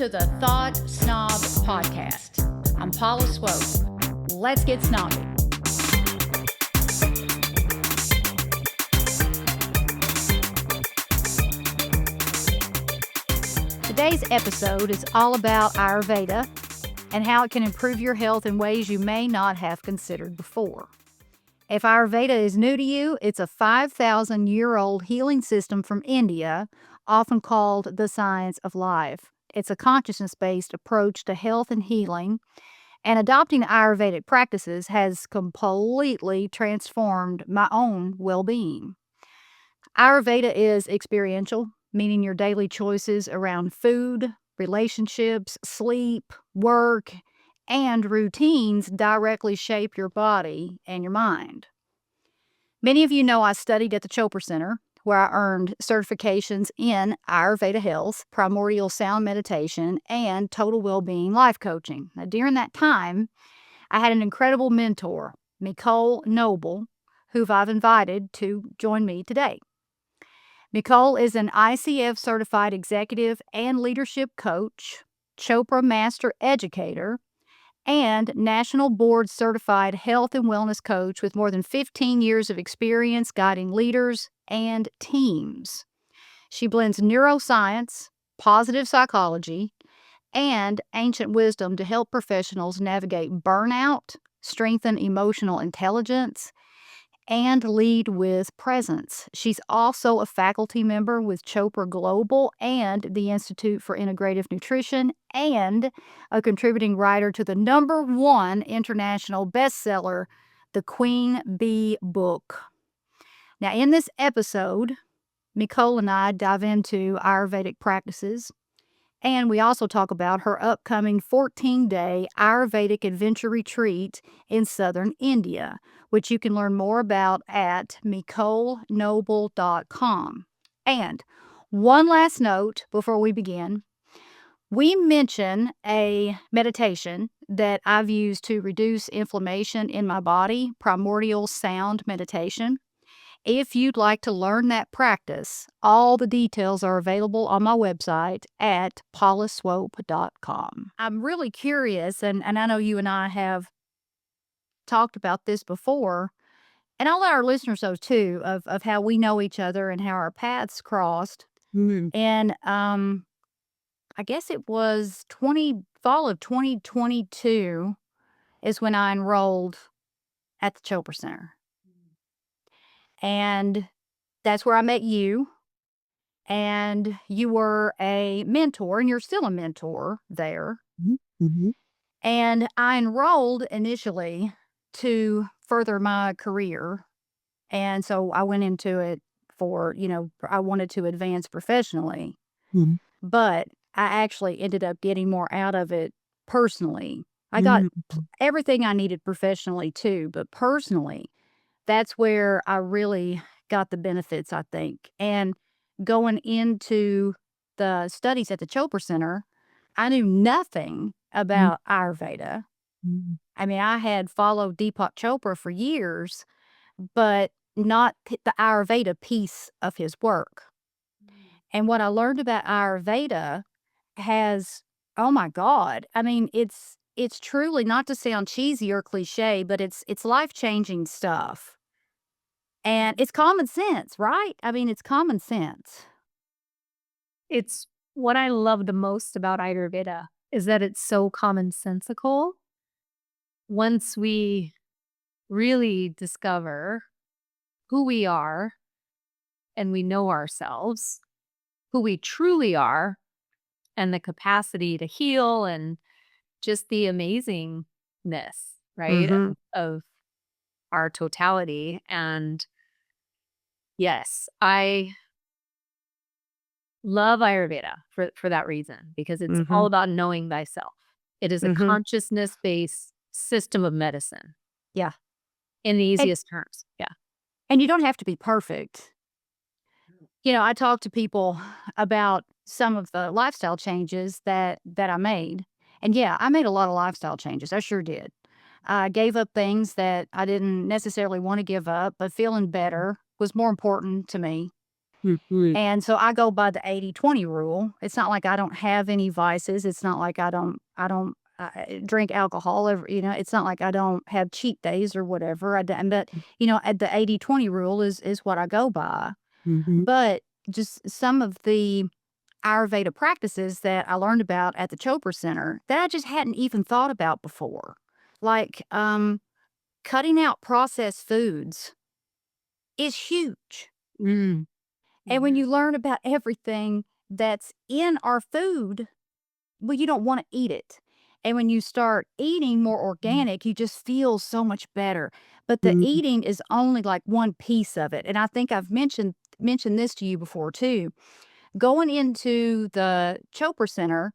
to the Thought SNOB Podcast. I'm Paula Swope. Let's get snobby. Today's episode is all about Ayurveda and how it can improve your health in ways you may not have considered before. If Ayurveda is new to you, it's a 5,000-year-old healing system from India, often called the science of life. It's a consciousness-based approach to health and healing, and adopting Ayurvedic practices has completely transformed my own well-being. Ayurveda is experiential, meaning your daily choices around food, relationships, sleep, work, and routines directly shape your body and your mind. Many of you know I studied at the Chopra Center, where I earned certifications in Ayurveda Health, Primordial Sound Meditation, and Total Wellbeing Life Coaching. Now, during that time, I had an incredible mentor, Micole Noble, who I've invited to join me today. Micole is an ICF-certified executive and leadership coach, Chopra Master Educator, and National Board Certified Health and Wellness Coach with more than 15 years of experience guiding leaders and teams. She blends neuroscience, positive psychology, and ancient wisdom to help professionals navigate burnout, strengthen emotional intelligence, and lead with presence. She's also a faculty member with Chopra Global and the Institute for Integrative Nutrition, and a contributing writer to the #1 international bestseller, The Queen Bee Book. Now, in this episode, Micole and I dive into Ayurvedic practices, and we also talk about her upcoming 14-day Ayurvedic Adventure retreat in southern India, which you can learn more about at MicoleNoble.com. And one last note before we begin. We mention a meditation that I've used to reduce inflammation in my body, Primordial Sound Meditation. If you'd like to learn that practice, all the details are available on my website at paulaswope.com. I'm really curious, and I know you and I have talked about this before, and I'll let our listeners know too, of how we know each other and how our paths crossed. And I guess it was fall of 2022 is when I enrolled at the Chopra Center. And that's where I met you. And you were a mentor, and you're still a mentor there. Mm-hmm. And I enrolled initially to further my career. And so I went into it for, I wanted to advance professionally. Mm-hmm. But I actually ended up getting more out of it personally. I got everything I needed professionally too, but personally, that's where I really got the benefits, I think. And going into the studies at the Chopra Center, I knew nothing about Ayurveda. I mean, I had followed Deepak Chopra for years, but not the Ayurveda piece of his work. And what I learned about Ayurveda has, oh my God, I mean, it's truly, not to sound cheesy or cliche, but it's life-changing stuff. And it's common sense, right? I mean, it's common sense. It's what I love the most about Ayurveda is that it's so commonsensical. Once we really discover who we are and we know ourselves, who we truly are, and the capacity to heal and just the amazingness, right, of our totality. And yes, I love Ayurveda for that reason, because it's all about knowing thyself. It is a consciousness-based system of medicine. Yeah. In the easiest terms. Yeah. And you don't have to be perfect. I talk to people about some of the lifestyle changes that I made. And yeah, I made a lot of lifestyle changes. I sure did. I gave up things that I didn't necessarily want to give up, but feeling better was more important to me. And so I go by the 80-20 rule. It's not like I don't have any vices. It's not like I don't drink alcohol it's not like I don't have cheat days or whatever. But at the 80-20 rule is what I go by. But just some of the Ayurveda practices that I learned about at the Chopra Center that I just hadn't even thought about before. Like cutting out processed foods is huge. Mm. And when you learn about everything that's in our food, well, you don't want to eat it. And when you start eating more organic, you just feel so much better. But the eating is only like one piece of it. And I think I've mentioned this to you before too. Going into the Chopra Center,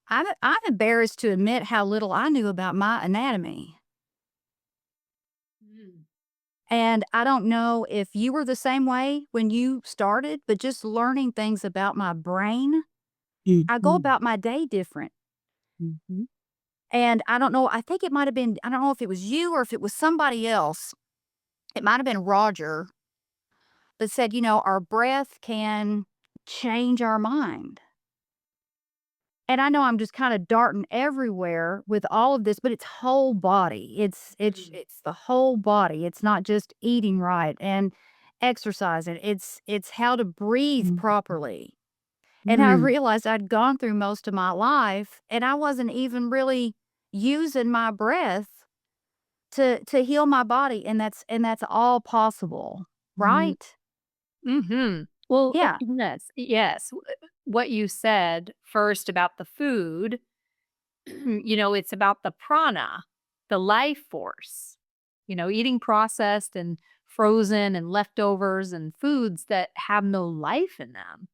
I'm embarrassed to admit how little I knew about my anatomy. Mm. And I don't know if you were the same way when you started, but just learning things about my brain, I go about my day different. And I don't know, I think it might have been, I don't know if it was you or if it was somebody else. It might have been Roger that said, our breath can change our mind. And I know I'm just kind of darting everywhere with all of this, but it's whole body. It's the whole body. It's not just eating right and exercising. It's how to breathe properly. And I realized I'd gone through most of my life and I wasn't even really using my breath to heal my body, and that's all possible, right? Well, Yeah. yes. What you said first about the food, it's about the prana, the life force. Eating processed and frozen and leftovers and foods that have no life in them.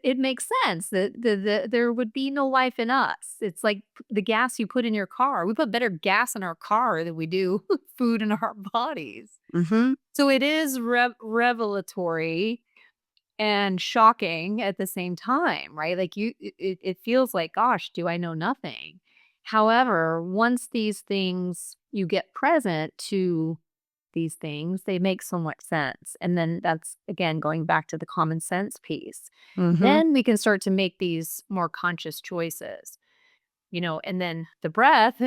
It makes sense that there would be no life in us. It's like the gas you put in your car. We put better gas in our car than we do food in our bodies. Mhm. So it is revelatory and shocking at the same time, right? Like it feels like, gosh, do I know nothing? However, once these things you get present to these things, they make so much sense. And then that's again going back to the common sense piece. Mhm. Then we can start to make these more conscious choices. And then the breath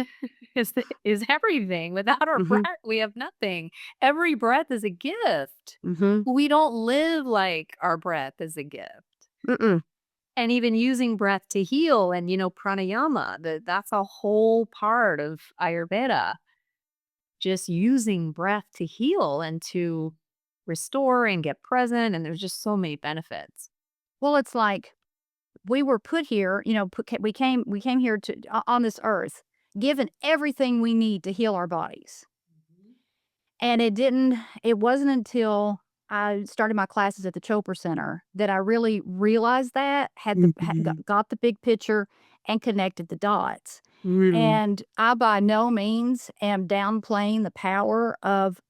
is everything. Without our breath, Mhm. we have nothing. Every breath is a gift. Mhm. We don't live like our breath is a gift. Mm-mm. And even using breath to heal and, pranayama, that's a whole part of Ayurveda. Just using breath to heal and to restore and get present. And there's just so many benefits. Well, it's like we were put here, we came here to on this earth, given everything we need to heal our bodies. And it wasn't until I started my classes at the Chopra Center that I really realized that, got the big picture and connected the dots. And I by no means am downplaying the power of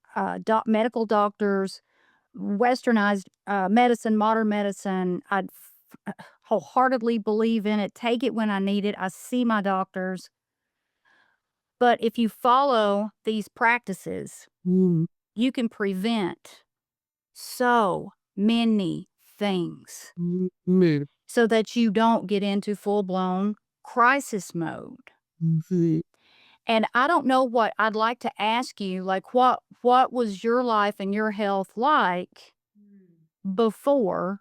medical doctors, westernized medicine, modern medicine. Wholeheartedly believe in it, take it when I need it. I see my doctors. But if you follow these practices, you can prevent so many things so that you don't get into full-blown crisis mode. And I don't know what I'd like to ask you, like what was your life and your health like before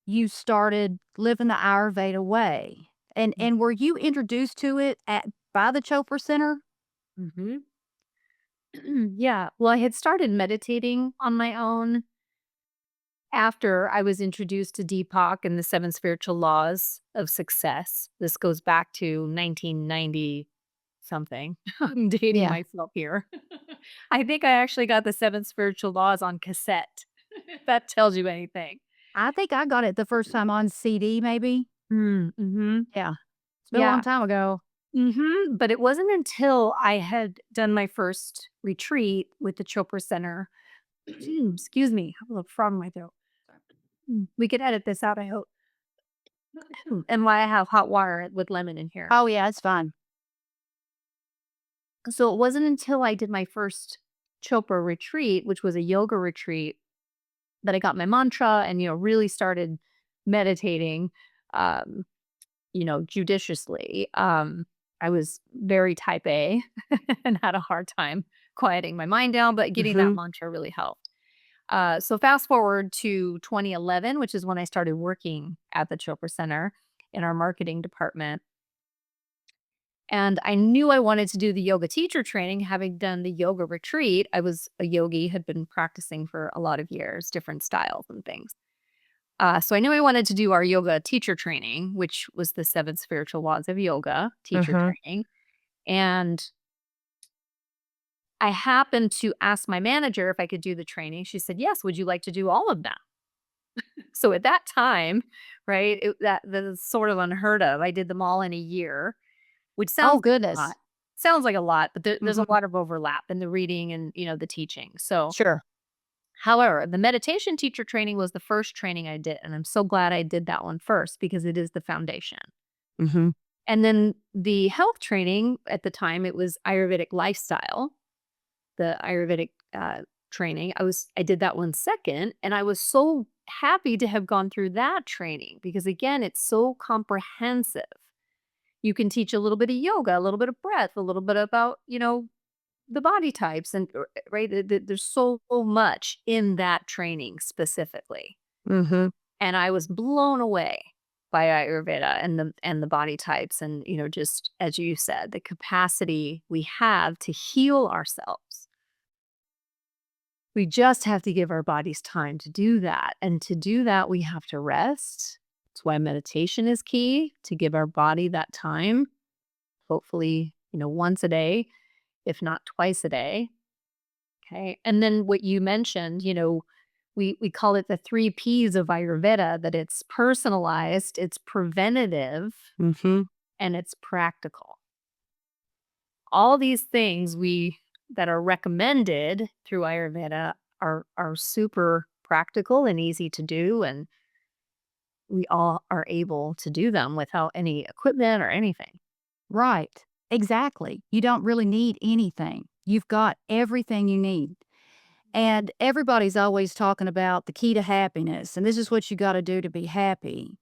you started living the Ayurveda way? And were you introduced to it by the Chopra Center? Mm-hmm. Yeah. Well, I had started meditating on my own after I was introduced to Deepak and the seven spiritual laws of success. This goes back to 1990 something. I'm dating Yeah. myself here. I think I actually got the seven spiritual laws on cassette, if that tells you anything. I think I got it the first time on CD, maybe. Mm-hmm. Yeah. It's been a long Yeah. time ago. But it wasn't until I had done my first retreat with the Chopra Center. Excuse me, I have a little frog in my throat. We could edit this out, I hope. And why I have hot water with lemon in here. Oh, yeah, it's fine. So it wasn't until I did my first Chopra retreat, which was a yoga retreat, that I got my mantra and, really started meditating, judiciously. I was very type A and had a hard time quieting my mind down, but getting that Mhm. mantra really helped. So fast forward to 2011, which is when I started working at the Chopra Center in our marketing department. And I knew I wanted to do the yoga teacher training, having done the yoga retreat. I was a yogi, had been practicing for a lot of years, different styles and things. So I knew I wanted to do our yoga teacher training, which was the 7 spiritual laws of yoga teacher Mhm. training. And I happened to ask my manager if I could do the training. She said, "Yes, would you like to do all of them?" So at that time, right, that is sort of unheard of. I did them all in a year, which Oh, sounds like a lot. goodness. Sounds like a lot, but there's a Mhm. lot of overlap in the reading and, the teaching. So, Sure. however, the meditation teacher training was the first training I did, and I'm so glad I did that one first because it is the foundation. Mhm. And then the health training at the time, it was Ayurvedic lifestyle, the Ayurvedic training. I did that one second, and I was so happy to have gone through that training because again, it's so comprehensive. You can teach a little bit of yoga, a little bit of breath, a little bit about, the body types and right. There's so much in that training specifically. Mhm. And I was blown away by Ayurveda and the body types and, just as you said, the capacity we have to heal ourselves. We just have to give our bodies time to do that. And to do that, we have to rest. That's why meditation is key, to give our body that time, hopefully, once a day, if not twice a day. Okay. And then what you mentioned, we call it the 3 Ps of Ayurveda, that it's personalized, it's preventative, Mhm. and it's practical. All these things that are recommended through Ayurveda are super practical and easy to do, and we all are able to do them without any equipment or anything. Right. Exactly. You don't really need anything. You've got everything you need. And everybody's always talking about the key to happiness, and this is what you got to do to be happy.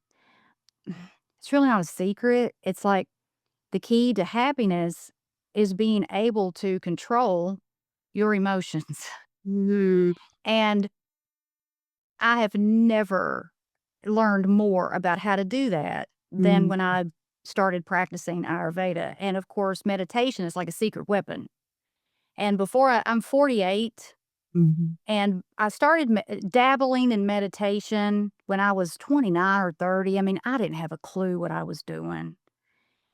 It's really not a secret. It's like the key to happiness is being able to control your emotions. Mhm. And I have never learned more about how to do that than Mhm. when I started practicing Ayurveda. And of course, meditation is like a secret weapon. And I'm 48, Mhm. and I started dabbling in meditation when I was 29 or 30. I mean, I didn't have a clue what I was doing.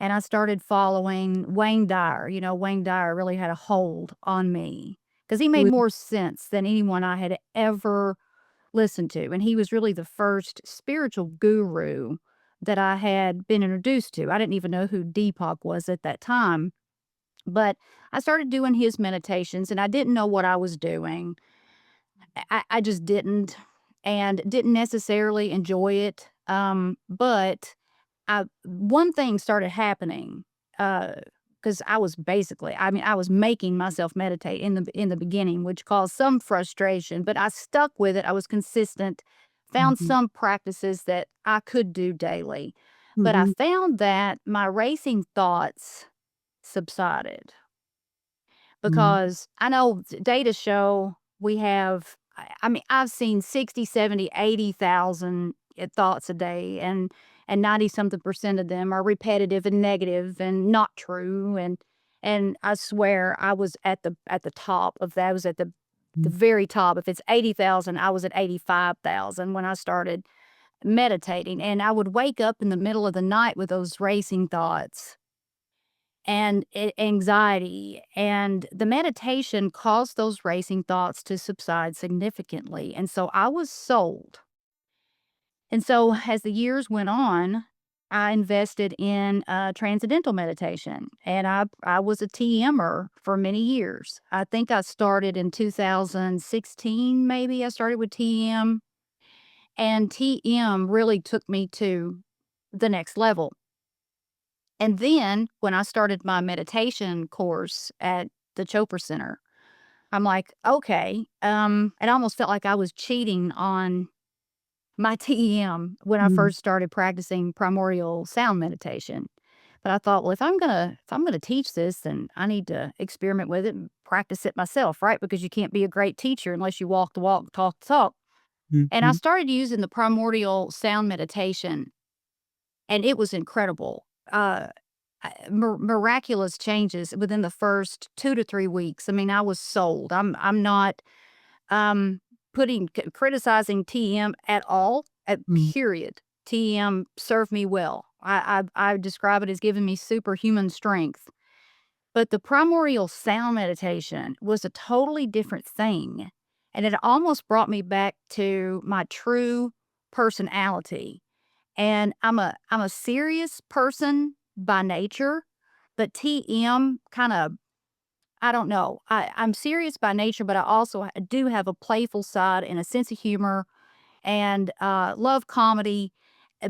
And I started following Wayne Dyer. Wayne Dyer really had a hold on me because he made Wi more sense than anyone I had ever listened to. And he was really the first spiritual guru that I had been introduced to. I didn't even know who Deepak was at that time, but I started doing his meditations and I didn't know what I was doing. I just didn't, and didn't necessarily enjoy it. But one thing started happening, because I was making myself meditate in the beginning, which caused some frustration, but I stuck with it. I was consistent, found Mhm. some practices that I could do daily, but I Mhm. found that my racing thoughts subsided Mhm. because I know data show we have, I mean, I've seen 60, 70, 80,000 thoughts a day, and 90 something percent of them are repetitive and negative and not true. And I swear I was at the top of that. I was at the very top. If it's 80,000, I was at 85,000 when I started meditating. And I would wake up in the middle of the night with those racing thoughts and anxiety, and the meditation caused those racing thoughts to subside significantly, and so I was sold. And so as the years went on, I invested in transcendental meditation, and I was a TMer for many years. I think I started in 2016, maybe I started with TM, and TM really took me to the next level. And then when I started my meditation course at the Chopra Center, I'm like, okay. It almost felt like I was cheating on my TEM when I first started practicing primordial sound meditation. But I thought, well, if I'm gonna teach this, then I need to experiment with it and practice it myself, right? Because you can't be a great teacher unless you walk the walk, talk the talk. And I started using the primordial sound meditation, and it was incredible. Miraculous changes within the first 2 to 3 weeks. I mean, I was sold. I'm not um, criticizing TM at all, period. TM served me well. I describe it as giving me superhuman strength. But the primordial sound meditation was a totally different thing. And it almost brought me back to my true personality. And I'm a serious person by nature, but TM kind of, I don't know. I'm serious by nature, but I also do have a playful side and a sense of humor and love comedy.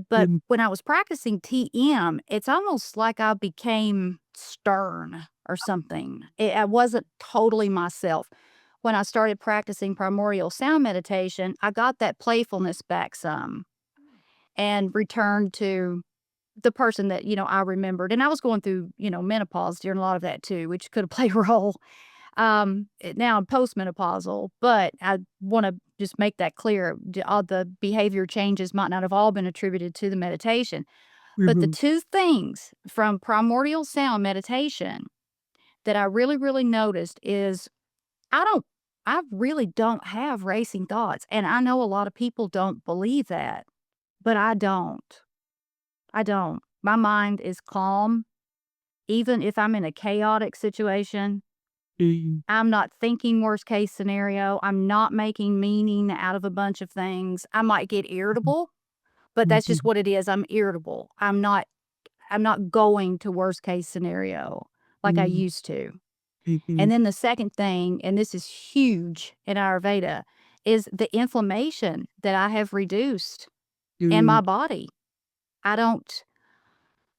But when I was practicing TM, it's almost like I became stern or something. I wasn't totally myself. When I started practicing primordial sound meditation, I got that playfulness back some and returned to the person that, I remembered. And I was going through, menopause during a lot of that too, which could have played a role. Now I'm postmenopausal, but I want to just make that clear. All the behavior changes might not have all been attributed to the meditation. But the two things from primordial sound meditation that I really, really noticed is I really don't have racing thoughts. And I know a lot of people don't believe that, but I don't. I don't. My mind is calm. Even if I'm in a chaotic situation, I'm not thinking worst case scenario. I'm not making meaning out of a bunch of things. I might get irritable, but that's just what it is. I'm irritable. I'm not going to worst case scenario like I used to. And then the second thing, and this is huge in Ayurveda, is the inflammation that I have reduced in my body. I don't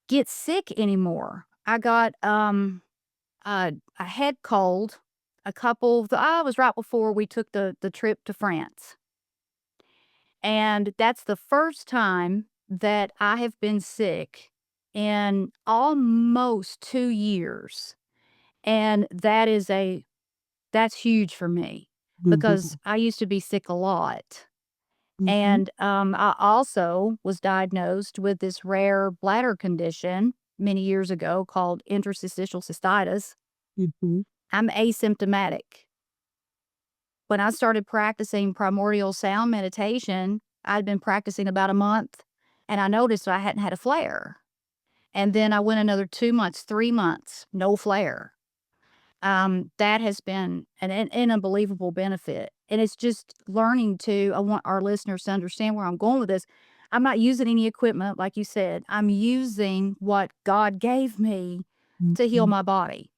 get sick anymore. I got a head cold I was right before we took the trip to France. And that's the first time that I have been sick in almost 2 years. And that's huge for me because I used to be sick a lot. And I also was diagnosed with this rare bladder condition many years ago called interstitial cystitis. I'm asymptomatic. When I started practicing primordial sound meditation, I'd been practicing about a month, and I noticed I hadn't had a flare. And then I went another 2 months, 3 months, no flare. That has been an unbelievable benefit. And it's just learning I want our listeners to understand where I'm going with this. I'm not using any equipment, like you said. I'm using what God gave me to heal my body.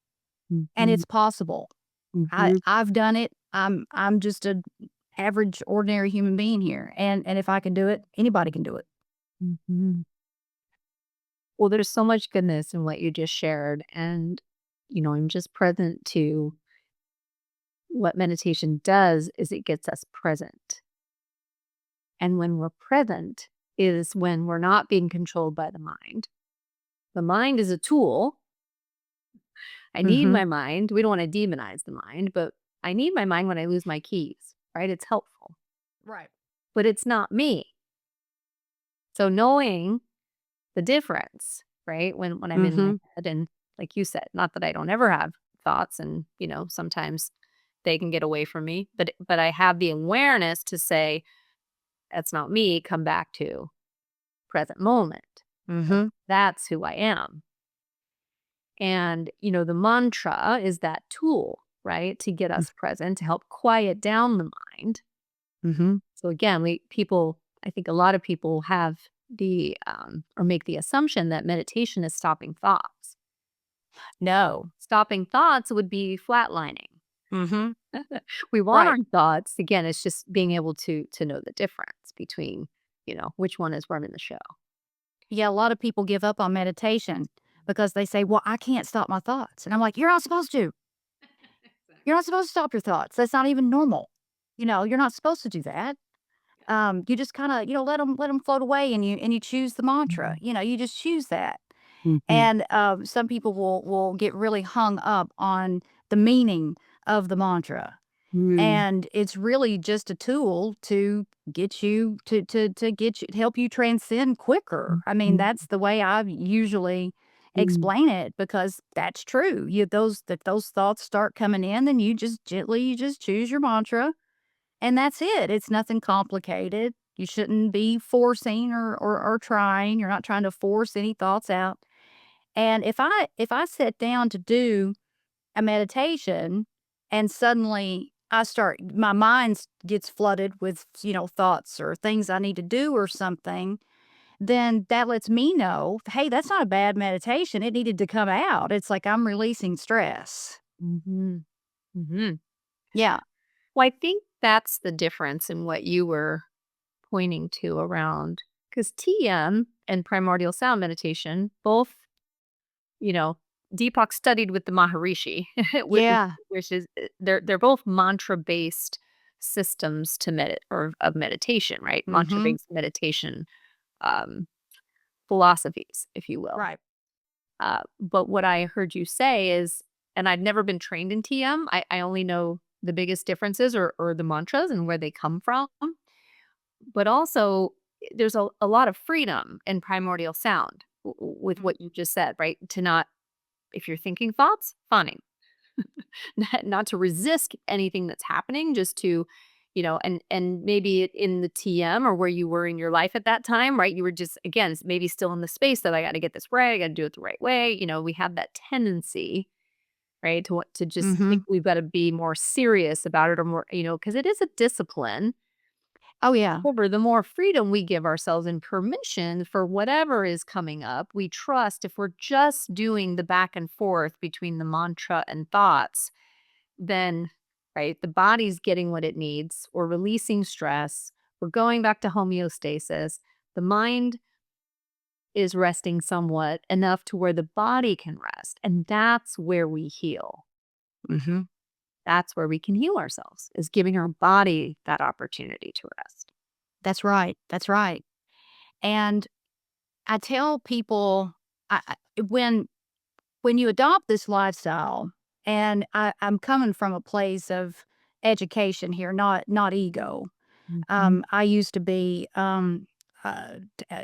And it's possible. I've done it. I'm just an average, ordinary human being here. And if I can do it, anybody can do it. Well, there's so much goodness in what you just shared. And, I'm just present to what meditation does is it gets us present. And when we're present is when we're not being controlled by the mind. The mind is a tool. I need my mind. We don't want to demonize the mind, but I need my mind when I lose my keys, right? It's helpful. Right. But it's not me. So knowing the difference, right? When I'm in my head, and like you said, not that I don't ever have thoughts, and sometimes they can get away from me, but I have the awareness to say, that's not me, come back to present moment. That's who I am. And, the mantra is that tool, right? To get us present, to help quiet down the mind. So again, I think a lot of people have or make the assumption that meditation is stopping thoughts. No, stopping thoughts would be flatlining. We want our thoughts. Again, it's just being able to know the difference between, which one is running the show. Yeah, a lot of people give up on meditation because they say, well, I can't stop my thoughts. And I'm like, you're not supposed to. You're not supposed to stop your thoughts. That's not even normal. You're not supposed to do that. You just kind of, let them float away, and you choose the mantra. You just choose that. Mhm. And some people will get really hung up on the meaning of the mantra. Mm. And it's really just a tool to get you to help you transcend quicker. I mean, Mhm. that's the way I usually Mm. explain it, because that's true. Those thoughts start coming in, then you just choose your mantra, and that's it. It's nothing complicated. You shouldn't be forcing or trying. You're not trying to force any thoughts out. And if I sit down to do a meditation, and suddenly my mind gets flooded with, thoughts or things I need to do or something, then that lets me know, hey, that's not a bad meditation. It needed to come out. It's like I'm releasing stress. Mhm. Mhm. Yeah. Well, I think that's the difference in what you were pointing to around, because TM and primordial sound meditation both, you know, Deepak studied with the Maharishi, Yeah. which is they're both mantra based systems to of meditation, right? Mantra Mm-hmm. based meditation um, philosophies, if you will. Right. But what I heard you say is, and I've never been trained in TM. I only know the biggest differences or the mantras and where they come from. But also, there's a lot of freedom in primordial sound with what you just said, right? To not, if you're thinking thoughts, fine. Not to resist anything that's happening, just to, and maybe in the TM or where you were in your life at that time, right? You were just, again, maybe still in the space that I got to get this right. I got to do it the right way. We have that tendency, right? To want to just Mm-hmm. think we've got to be more serious about it, or more, because it is a discipline. Oh, yeah. However, the more freedom we give ourselves and permission for whatever is coming up, we trust, if we're just doing the back and forth between the mantra and thoughts, then, right, the body's getting what it needs. We're releasing stress. We're going back to homeostasis. The mind is resting somewhat enough to where the body can rest. And that's where we heal. Mm-hmm. That's where we can heal ourselves, is giving our body that opportunity to rest. That's right. That's right. And I tell people, when you adopt this lifestyle, and I'm coming from a place of education here, not ego. Mhm. I used to be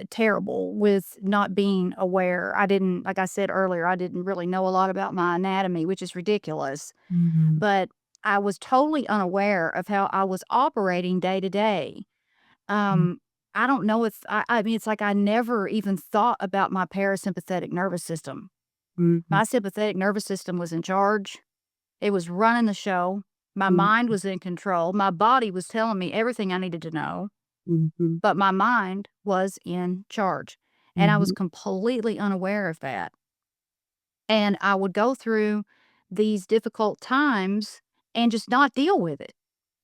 terrible with not being aware. I didn't, like I said earlier, I didn't really know a lot about my anatomy, which is ridiculous. Mhm. But I was totally unaware of how I was operating day to day. Mhm. Um, I don't know if I mean, it's like I never even thought about my parasympathetic nervous system. Mhm. My sympathetic nervous system was in charge. It was running the show. My Mhm. mind was in control. My body was telling me everything I needed to know, Mhm. but my mind was in charge. And I was Mhm. completely unaware of that. And I would go through these difficult times and just not deal with it.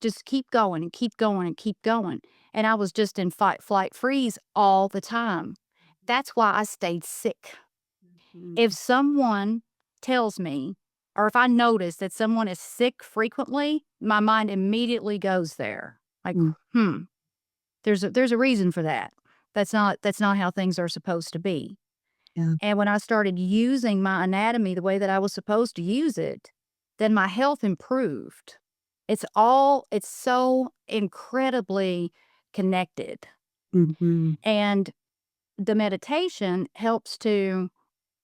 Just keep going and keep going and keep going. And I was just in fight, flight, freeze all the time. That's why I stayed sick. If Mhm. someone tells me, or if I notice that someone is sick frequently, my mind immediately goes there. Like, Mhm. hmm, there's a reason for that. That's not how things are supposed to be. Yeah. And when I started using my anatomy the way that I was supposed to use it, then my health improved. It's so incredibly connected. Mhm. And the meditation helps to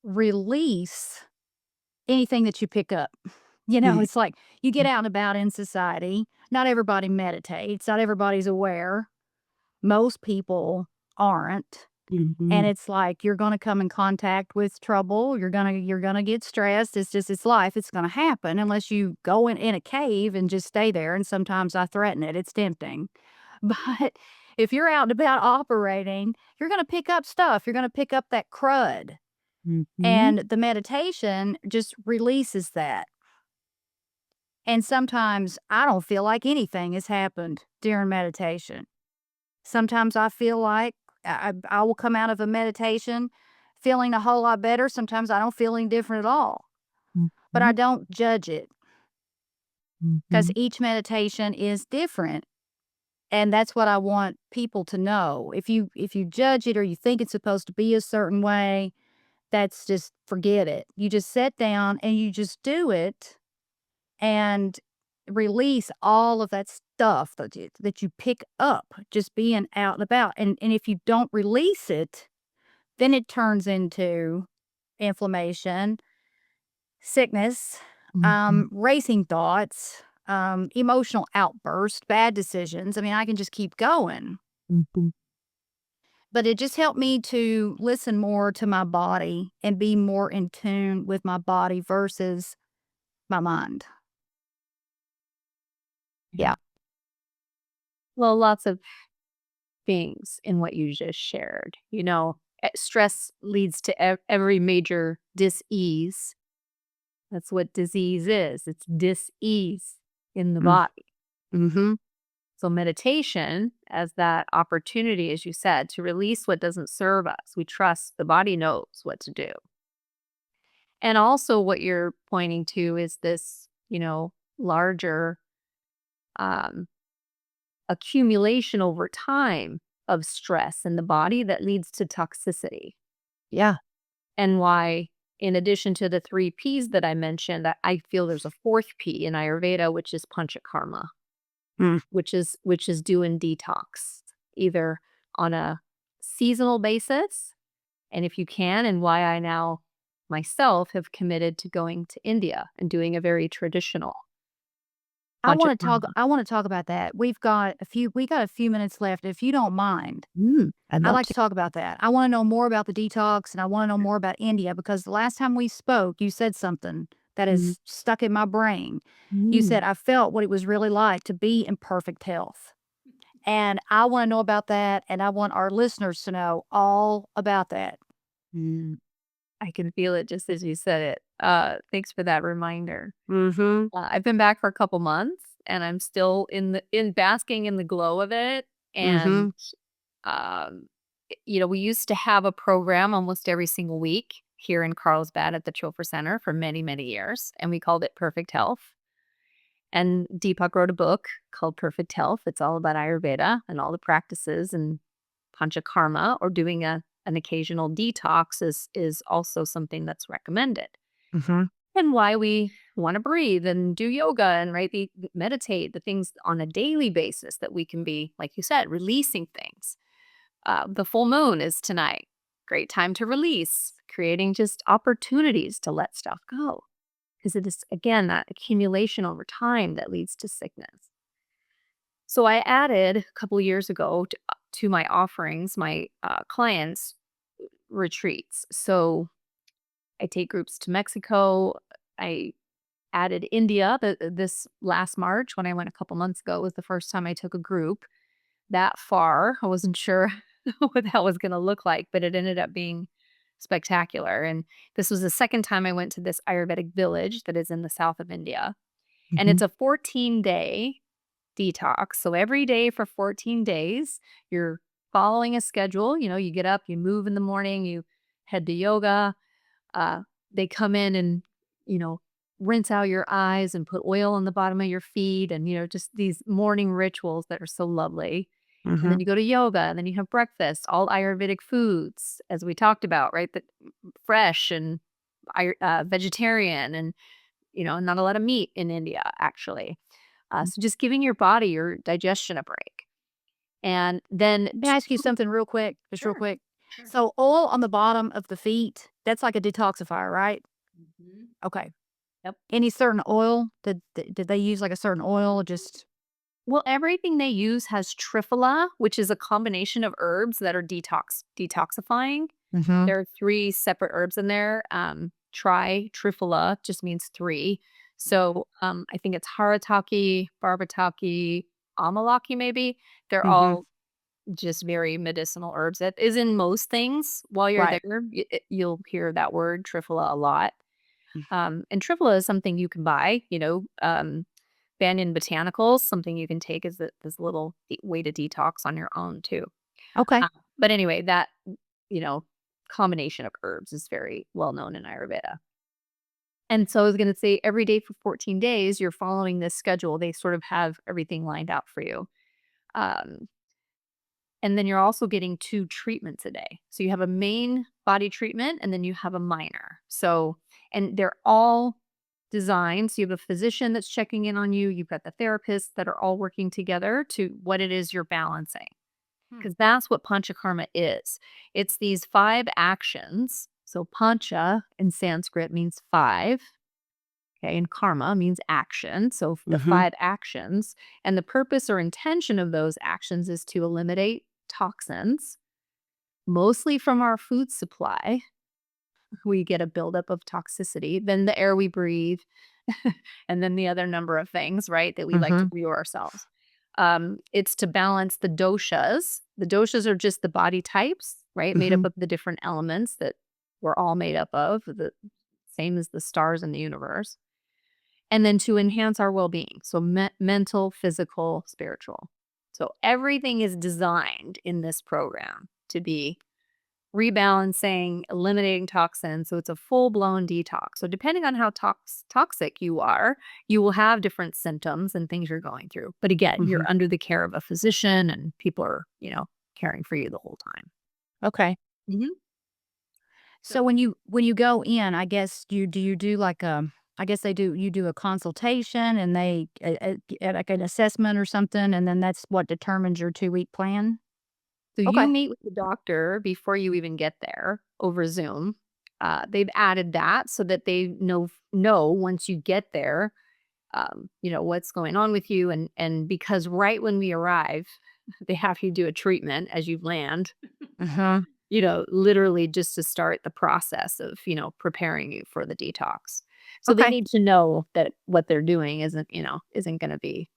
release anything that you pick up. Yeah. It's like you get out and about in society. Not everybody meditates. Not everybody's aware. Most people aren't. And Mhm. it's like you're gonna come in contact with trouble. You're gonna get stressed. It's life. It's gonna happen unless you go in a cave and just stay there. And sometimes I threaten it. It's tempting. But if you're out and about operating, you're gonna pick up stuff. You're gonna pick up that crud. Mhm. And the meditation just releases that. And sometimes I don't feel like anything has happened during meditation. Sometimes I feel like I will come out of a meditation feeling a whole lot better. Sometimes I don't feel any different at all. But I Mhm. don't judge it. because each meditation is different. And that's what I want people to know. If you judge it or you think it's supposed to be a certain way, that's just forget it. You just sit down and you just do it and release all of that stuff that you pick up just being out and about. And if you don't release it, then it turns into inflammation, sickness, racing thoughts, emotional outburst, bad decisions. I mean, I can just keep going. But it just helped me to listen more to my body and be more in tune with my body versus my mind. Yeah. Well, lots of things in what you just shared. Stress leads to every major dis-ease. That's what disease is. It's dis-ease in the body. So meditation as that opportunity, as you said, to release what doesn't serve us. We trust the body knows what to do. And also what you're pointing to is this, larger accumulation over time of stress in the body that leads to toxicity. Yeah. And why, in addition to the 3 Ps that I mentioned, I feel there's a 4th P in Ayurveda, which is Panchakarma, which is doing detox, either on a seasonal basis, and if you can, and why I now myself have committed to going to India and doing a very traditional I want to talk about that. We got a few minutes left. If you don't mind, I'd like to talk about that. I want to know more about the detox, and I want to know more about India, because the last time we spoke, you said something that is stuck in my brain. You said, I felt what it was really like to be in perfect health. And I want to know about that, and I want our listeners to know all about that. I can feel it just as you said it. Thanks for that reminder. I've been back for a couple months, and I'm still in basking in the glow of it. And we used to have a program almost every single week here in Carlsbad at the Chopra Center for many, many years, and we called it Perfect Health. And Deepak wrote a book called Perfect Health. It's all about Ayurveda and all the practices, and Panchakarma, or doing an occasional detox, is also something that's recommended. And why we want to breathe and do yoga and meditate, the things on a daily basis that we can be, like you said, releasing things. The full moon is tonight. Great time to release, creating just opportunities to let stuff go. Because it is, again, that accumulation over time that leads to sickness. So I added a couple of years ago to my offerings, my clients' retreats. So I take groups to Mexico. I added India this last March, when I went a couple months ago. Was the first time I took a group that far. I wasn't sure what that was going to look like, but it ended up being spectacular. And this was the second time I went to this Ayurvedic village that is in the south of India. And it's a 14-day detox. So every day for 14 days, you're following a schedule. You get up, you move in the morning, you head to yoga. They come in and, rinse out your eyes and put oil on the bottom of your feet, and, just these morning rituals that are so lovely. And then you go to yoga, and then you have breakfast, all Ayurvedic foods, as we talked about, right? That fresh and vegetarian, and, not a lot of meat in India, actually. So just giving your body, your digestion, a break. And then, May I ask you something real quick? Just real quick. So oil on the bottom of the feet, that's like a detoxifier, right? Okay. Yep. Any certain oil? Did they use like a certain oil? Just Well, everything they use has triphala, which is a combination of herbs that are detoxifying. There are 3 separate herbs in there. Triphala just means 3. So I think it's Harataki, Barbataki, Amalaki maybe. They're all just very medicinal herbs. That is in most things. While you're there, you'll hear that word triphala a lot. And triphala is something you can buy, Banyan botanicals, something you can take as this little way to detox on your own too. okay. But anyway, that, combination of herbs is very well known in Ayurveda. And so I was going to say every day for 14 days, you're following this schedule. They sort of have everything lined out for you. Um, and then you're also getting 2 treatments a day. So you have a main body treatment and then you have a minor. So, and they're all designed. So you have a physician that's checking in on you. You've got the therapists that are all working together to what it is you're balancing. Because that's what Panchakarma is. It's these 5 actions. So Pancha in Sanskrit means 5. Okay, and karma means action. So the 5 actions. And the purpose or intention of those actions is to eliminate toxins, mostly from our food supply. We get a buildup of toxicity, then the air we breathe, and then the other number of things, right, that we like to brew ourselves. It's to balance the doshas. The doshas are just the body types, right, made up of the different elements that we're all made up of, the same as the stars in the universe. And then to enhance our well-being. So mental, physical, spiritual. So everything is designed in this program to be rebalancing, eliminating toxins. So it's a full-blown detox. So depending on how toxic you are, you will have different symptoms and things you're going through. But again, you're under the care of a physician and people are, caring for you the whole time. Okay. So when you go in, I guess you do like I guess you do a consultation and they like an assessment or something, and then that's what determines your 2-week plan. So Okay. you meet with the doctor before you even get there over Zoom. They've added that so that they know once you get there, what's going on with you. And because right when we arrive, they have you do a treatment as you land, literally just to start the process of, preparing you for the detox. So they Okay. need to know that what they're doing isn't going to be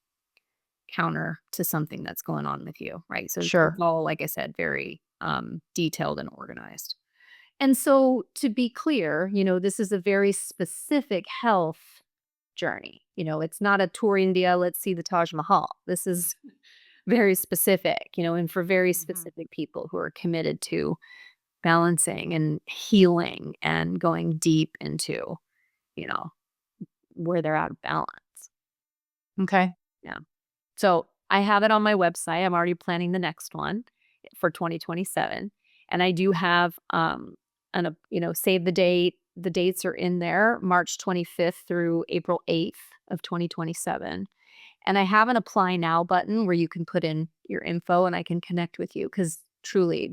counter to something that's going on with you, right? So Sure. it's all, like I said, very detailed and organized. And so to be clear, this is a very specific health journey. It's not a tour India, let's see the Taj Mahal. This is very specific, and for very specific people who are committed to balancing and healing and going deep into, where they're out of balance. Okay. Yeah. So I have it on my website. I'm already planning the next one for 2027. And I do have, save the date. The dates are in there, March 25th through April 8th of 2027. And I have an apply now button where you can put in your info and I can connect with you. Because truly,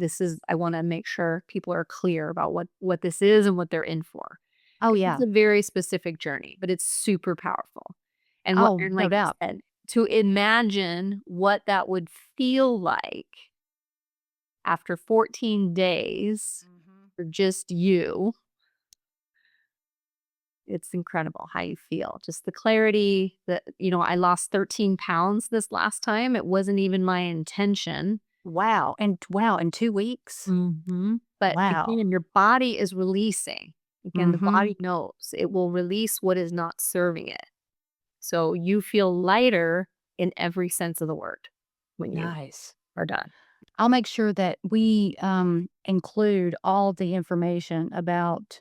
I want to make sure people are clear about what this is and what they're in for. Oh, yeah. It's a very specific journey, but it's super powerful. And Oh, and no like you doubt. said, to imagine what that would feel like after 14 days for just you. It's incredible how you feel. Just the clarity that, I lost 13 pounds this last time. It wasn't even my intention. Wow. And in 2 weeks? But Wow. again, your body is releasing. Again, the body knows. It will release what is not serving it. So you feel lighter in every sense of the word when you Nice. are done. I'll make sure that we include all the information about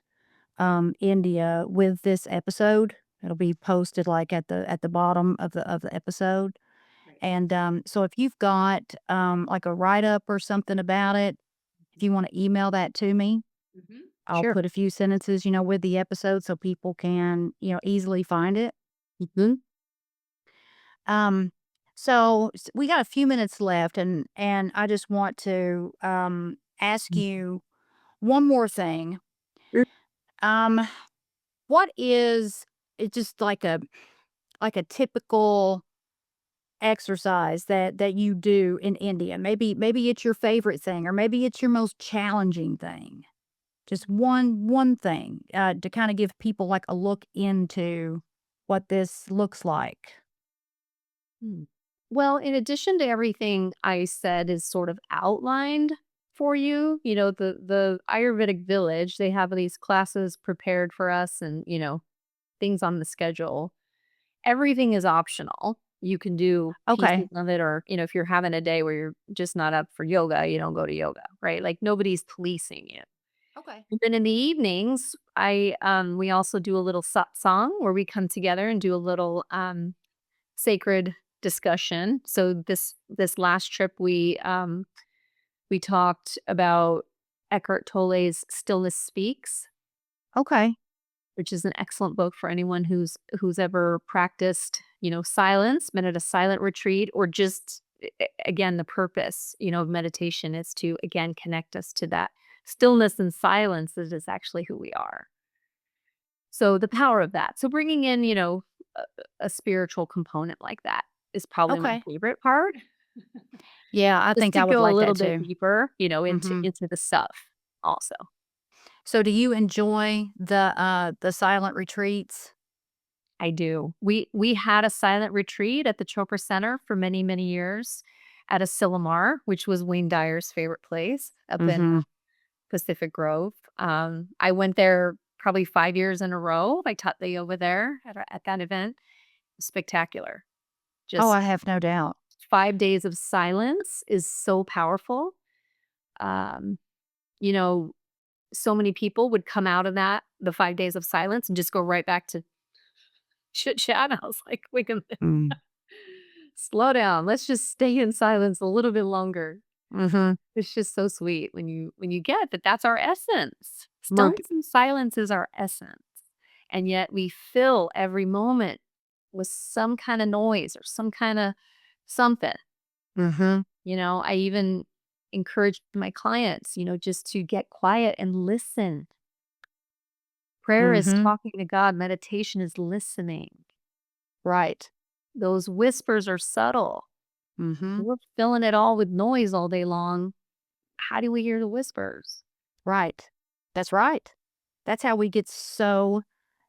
India with this episode. It'll be posted like at the bottom of the episode. And so if you've got like a write-up or something about it, if you want to email that to me, I'll Sure. put a few sentences, with the episode so people can, easily find it. So we got a few minutes left, and I just want to ask you one more thing. Um, what is it just like a typical exercise that you do in India? Maybe it's your favorite thing, or maybe it's your most challenging thing. Just one thing to kind of give people like a look into what this looks like. Well, in addition to everything I said is sort of outlined for you, the Ayurvedic village, they have these classes prepared for us and, things on the schedule. Everything is optional. You can do Okay. pieces of it, or, if you're having a day where you're just not up for yoga, you don't go to yoga, right? Like nobody's policing you. Okay. And then in the evenings, we also do a little satsang where we come together and do a little sacred discussion. So this last trip we talked about Eckhart Tolle's Stillness Speaks, Okay. which is an excellent book for anyone who's ever practiced, silence, been at a silent retreat, or just again, the purpose, of meditation is to again connect us to that stillness and silence that is actually who we are. So the power of that. So bringing in, a, a spiritual component like that is probably my Okay. favorite part. Yeah, I Just think to I would go a like little that bit too. deeper, into Mhm. into the stuff also. So do you enjoy the silent retreats? I do. We had a silent retreat at the Chopra Center for many, many years at Asilomar, which was Wayne Dyer's favorite place up in Mhm. Pacific Grove. I went there probably 5 years in a row. I taught the yoga there at that event. Spectacular. Oh, Just I have no doubt. 5 days of silence is so powerful. Um, you know, so many people would come out of the 5 days of silence and just go right back to chit chat. I was like, wait a minute, Mm. slow down. Let's just stay in silence a little bit longer. Mhm. It's just so sweet when you get that that's our essence. Right. Stillness and silence is our essence. And yet we fill every moment with some kind of noise or some kind of something. Mhm. I even encourage my clients, just to get quiet and listen. Prayer is Mhm. talking to God, meditation is listening. Right. Those whispers are subtle. Mhm. We're filling it all with noise all day long. How do we hear the whispers? Right. That's right. That's how we get so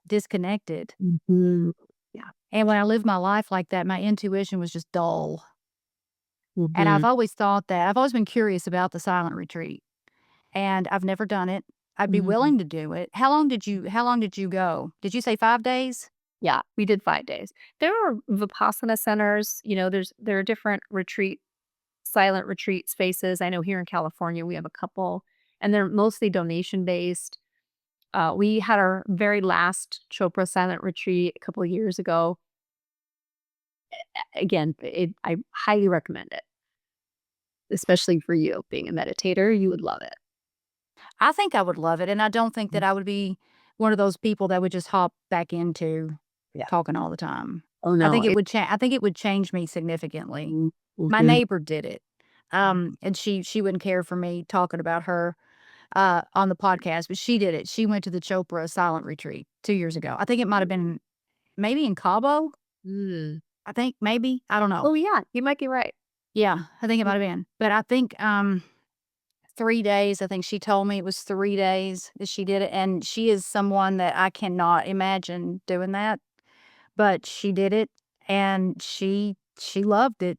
disconnected. Mhm. Yeah. And when I lived my life like that, my intuition was just dull. And I've Mhm. always thought that I've always been curious about the silent retreat, and I've never done it. I'd be Mhm. willing to do it. How long did you go? Did you say 5 days? Yeah, we did 5 days. There are Vipassana centers, there are different silent retreat spaces. I know here in California, we have a couple, and they're mostly donation based. We had our very last Chopra silent retreat a couple of years ago. Again, I highly recommend it, especially for you being a meditator. You would love it. I think I would love it, and I don't think that I would be one of those people that would just hop back into Yeah. talking all the time. Oh I no. think I think it would change me significantly. Mhm. My Mhm. neighbor did it, and she wouldn't care for me talking about her, on the podcast, but she did it. She went to the Chopra silent retreat 2 years ago. I think it might have been maybe in Cabo? Mm. I think maybe, I don't know. Oh yeah, you might be right. Yeah, I think it might have been. But I think, 3 days, I think she told me it was 3 days that she did it, and she is someone that I cannot imagine doing that, but she did it, and she loved it,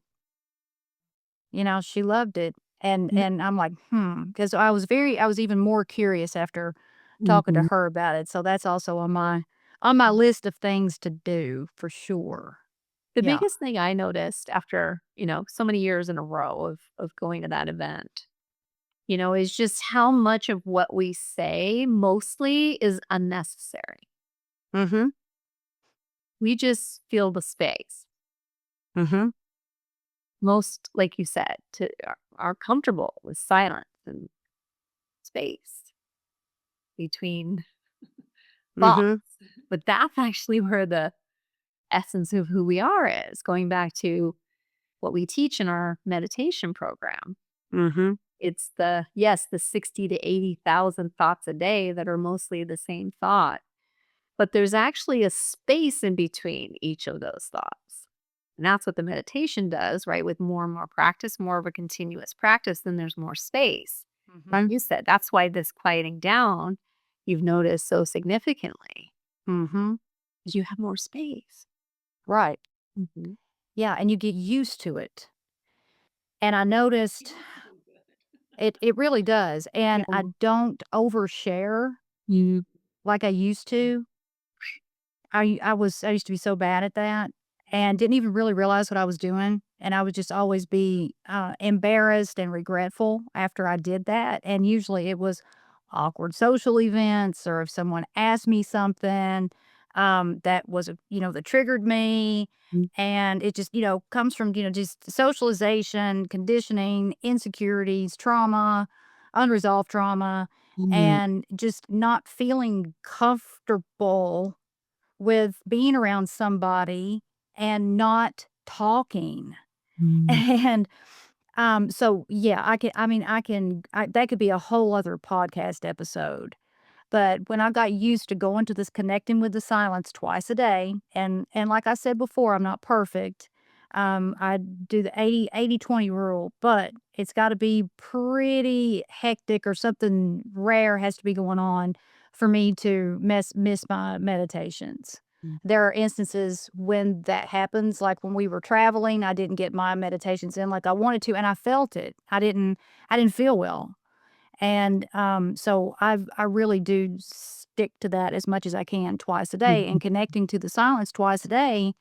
she loved it, Mm, and I'm like, because I was even more curious after talking to Mhm. her about it, so that's also on my list of things to do for sure. The Yeah. biggest thing I noticed after, so many years in a row of going to that event, is just how much of what we say mostly is unnecessary. Mhm. We just fill the space. Mhm. Most, like you said, are comfortable with silence and space between thoughts. Mhm. But that's actually where the essence of who we are is, going back to what we teach in our meditation program. Mhm. It's the 60 to 80,000 thoughts a day that are mostly the same thought. But there's actually a space in between each of those thoughts. And that's what the meditation does, right? With more and more practice, more of a continuous practice, then there's more space. Like Mhm. you said, that's why this quieting down you've noticed so significantly, Mhm. because you have more space. Right. Mhm. Yeah, and you get used to it. And I noticed it really does, and Yeah. I don't overshare Mhm. like I used to. I used to be so bad at that and didn't even really realize what I was doing, and I would just always be, embarrassed and regretful after I did that, and usually it was awkward social events, or if someone asked me something that was, that triggered me. And it just, comes from, just socialization, conditioning, insecurities, trauma, unresolved trauma, and just not feeling comfortable with being around somebody and not talking. And so yeah, that could be a whole other podcast episode. But when I got used to going to this connecting with the silence twice a day, and like I said before, I'm not perfect. I do the 80-20 rule, but it's got to be pretty hectic or something rare has to be going on for me to miss my meditations. There are instances when that happens, like when we were traveling, I didn't get my meditations in like I wanted to, and I felt it. I didn't feel well. And so I really do stick to that as much as I can twice a day. And connecting to the silence twice a day,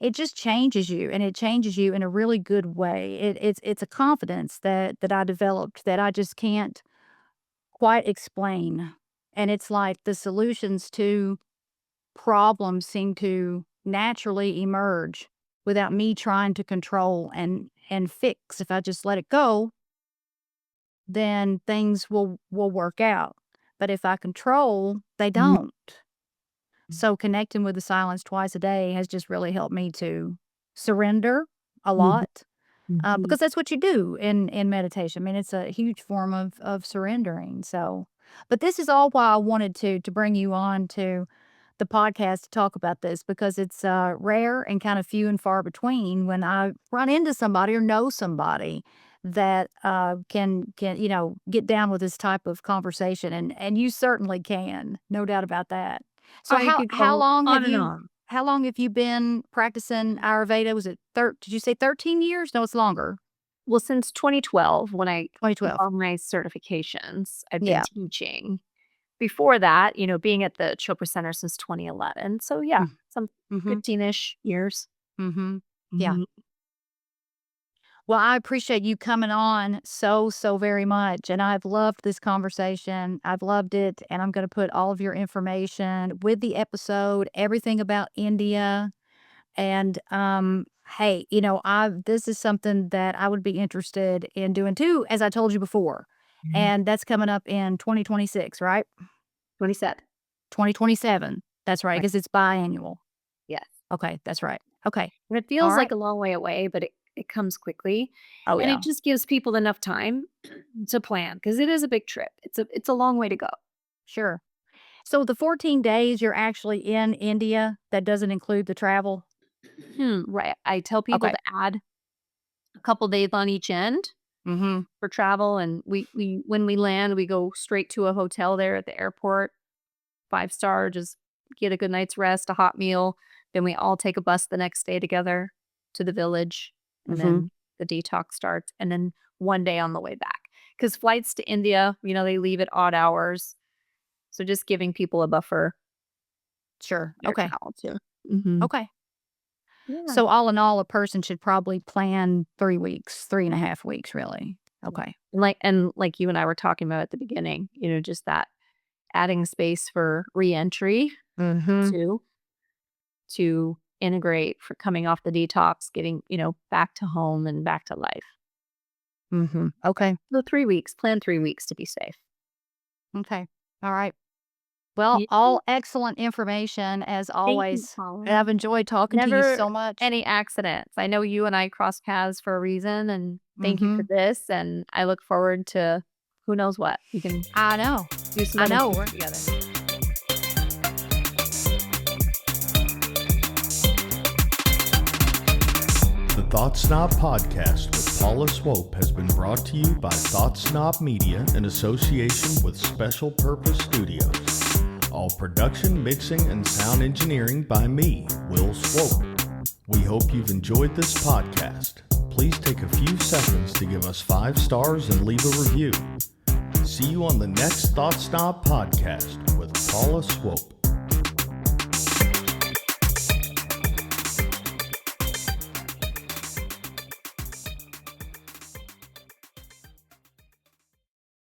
it just changes you, and it changes you in a really good way. It's a confidence that I developed that I just can't quite explain. And it's like the solutions to problems seem to naturally emerge without me trying to control and fix. If I just let it go, then things will work out. But if I control, they don't. So connecting with the silence twice a day has just really helped me to surrender a lot, because that's what you do in meditation. I mean, it's a huge form of surrendering. So, but this is all why I wanted to bring you on to the podcast to talk about this, because it's rare and kind of few and far between when I run into somebody or know somebody that can get down with this type of conversation, and you certainly can, no doubt about that. So I could how go long on have and you on. how long have you been practicing Ayurveda? Was it did you say 13 years? No, it's longer. Well, since 2012, when I took 2012. all my certifications, I've been Yeah. teaching. Before that, being at the Chopra Center since 2011. So yeah, some Mm-hmm. 15-ish years. Mm-hmm. Yeah. Mhm. Well, I appreciate you coming on so very much, and I've loved this conversation. I've loved it, and I'm going to put all of your information with the episode, everything about India. And hey, this is something that I would be interested in doing too, as I told you before. And that's coming up in 2026, right? 27. 2027. That's right, Right. because it's biannual. Yes. Okay, that's right. Okay. And it feels All like right. a long way away, but it comes quickly. Oh, And yeah. it just gives people enough time to plan, because it is a big trip. It's a long way to go. Sure. So the 14 days you're actually in India, that doesn't include the travel? Right. I tell people Okay. to add a couple days on each end Mm-hmm. for travel, and we when we land, we go straight to a hotel there at the airport, 5-star, just get a good night's rest, a hot meal. Then we all take a bus the next day together to the village, and then the detox starts, and then one day on the way back. Because flights to India, they leave at odd hours. So just giving people a buffer. Sure. Their Okay. travel too. Mhm. Okay. Yeah. So all in all, a person should probably plan 3 weeks, 3.5 weeks, really. Okay. And like you and I were talking about at the beginning, just that adding space for reentry too, to integrate for coming off the detox, getting, back to home and back to life. Okay. So 3 weeks, plan 3 weeks to be safe. Okay. All right. Well, Yeah. all excellent information as Thank you, always. Paula. And I've enjoyed talking to you Never so much. any accidents. I know you and I crossed paths for a reason, and thank you for this. And I look forward to who knows what. We can I know. do some I other know. things together. The Thought SNOB Podcast with Paula Swope has been brought to you by Thought SNOB Media in association with Special Purpose Studios. All production, mixing, and sound engineering by me, Will Swope. We hope you've enjoyed this podcast. Please take a few seconds to give us 5 stars and leave a review. See you on the next Thought SNOB Podcast with Paula Swope.